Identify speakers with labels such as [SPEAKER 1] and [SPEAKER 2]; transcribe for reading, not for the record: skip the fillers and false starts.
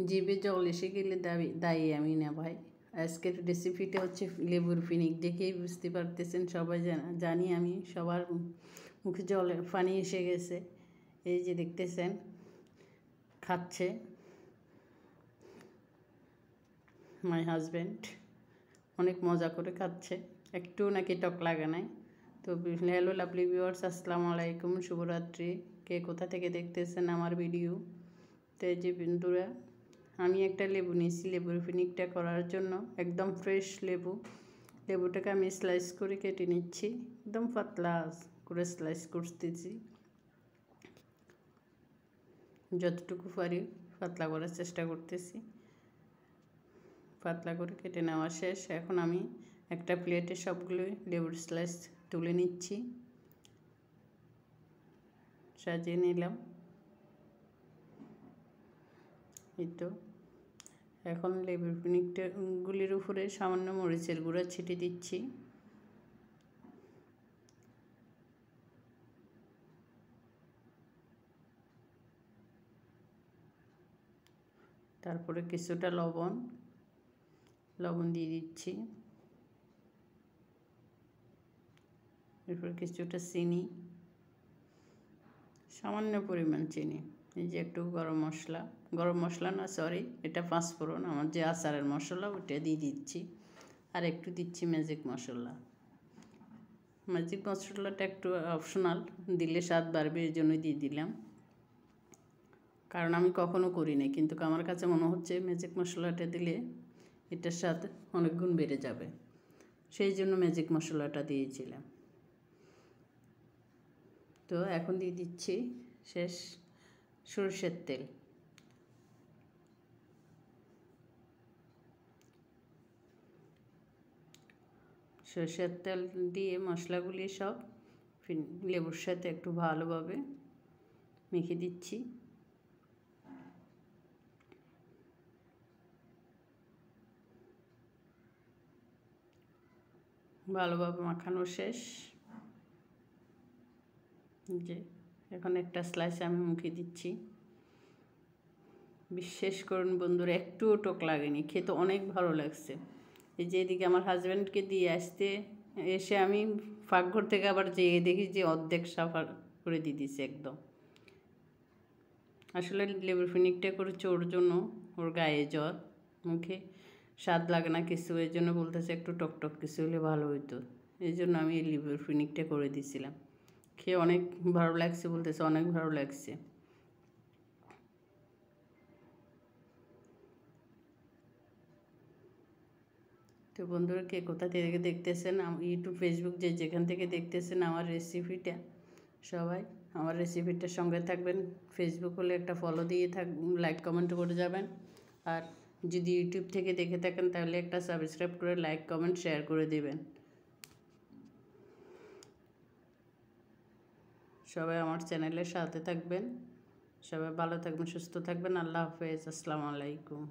[SPEAKER 1] জিভে জল এসে গেলে দায়ী আমি না ভাই। আজকের রেসিপিটা হচ্ছে লেবুর ফিনিক, দেখেই বুঝতে পারতেছেন সবাই। জানি আমি সবার মুখে জলে পানি এসে গেছে। এই যে দেখতেছেন খাচ্ছে মাই হাজব্যান্ড, অনেক মজা করে খাচ্ছে, একটু নাকি টক লাগে নাই। তো হ্যালো লাভলি ভিউয়ার্স, আসসালামু আলাইকুম, শুভরাত্রি। কে কোথা থেকে দেখতেছেন আমার ভিডিও। তো এই যে বন্ধুরা, আমি একটা লেবু নিয়েছি লেবুর ফিনিকটা করার জন্য। একদম ফ্রেশ লেবুটাকে আমি স্লাইস করে কেটে নিচ্ছি, একদম পাতলা করে স্লাইস করতেছি, যতটুকু পারি পাতলা করার চেষ্টা করতেছি। পাতলা করে কেটে নেওয়া শেষ। এখন আমি একটা প্লেটে সবগুলো লেবুর স্লাইস তুলে নিচ্ছি, সাজিয়ে নিলাম। এই তো এখন লেবুর গুলির উপরে সামান্য মরিচের গুঁড়া ছিটিয়ে দিচ্ছি। তারপরে কিছুটা লবণ দিয়ে দিচ্ছি। এরপর কিছুটা চিনি, সামান্য পরিমাণ চিনি। এই যে একটু গরম মশলা না সরি, এটা পাঁচফোড়ন, আমার যে আচারের মশলা ওটা দিয়ে দিচ্ছি। আর একটু দিচ্ছি ম্যাজিক মশলাটা একটু অপশনাল, দিলে স্বাদ বাড়বে, এই জন্যই দিয়ে দিলাম। কারণ আমি কখনো করি না, কিন্তু আমার কাছে মনে হচ্ছে ম্যাজিক মশলাটা দিলে এটার স্বাদ অনেক গুণ বেড়ে যাবে, সেই জন্য ম্যাজিক মশলাটা দিয়েছিলাম। তো এখন দিয়ে দিচ্ছি শেষ সরষের তেল। সরষের তেল দিয়ে মশলাগুলি সব লেবুর সাথে একটু ভালোভাবে মেখে দিচ্ছি। ভালোভাবে মাখানো শেষ। যে এখন একটা স্লাইস আমি মুখে দিচ্ছি। বিশ্বাস করুন বন্ধুরা, একটুও টক লাগেনি, খেতে অনেক ভালো লাগছে। এই যে এদিকে আমার হাজব্যান্ডকে দিয়ে এসে আমি পাকঘর থেকে আবার যেয়ে দেখি যে অর্ধেক সাফা করে দিয়ে দিছে একদম। আসলে লেবুর ফিনিকটা করেছে ওর জন্য, ওর গায়ে জ্বর, মুখে স্বাদ লাগে না কিছু, এই জন্য বলতেছে একটু টকটক কিছু হলে ভালো হইতো। এই জন্য আমি এই লেবুর ফিনিকটা করে দিয়েছিলাম। খেয়ে অনেক ভালো লাগছে, বলতেছে অনেক ভালো লাগছে। তো বন্ধুরা, কে কোথা থেকে দেখতেছেন, ইউটিউব ফেসবুক যেখান থেকে দেখতেছেন আমার রেসিপিটা, সবাই আমার রেসিপিটার সঙ্গে থাকবেন। ফেসবুক হলে একটা ফলো দিয়ে লাইক কমেন্ট করে যাবেন। আর যদি ইউটিউব থেকে দেখে থাকেন তাহলে একটা সাবস্ক্রাইব করে লাইক কমেন্ট শেয়ার করে দেবেন। সবাই আমার চ্যানেলের সাথে থাকবেন। সবাই ভালো থাকবেন, সুস্থ থাকবেন। আল্লাহ হাফেজ, আসসালামু আলাইকুম।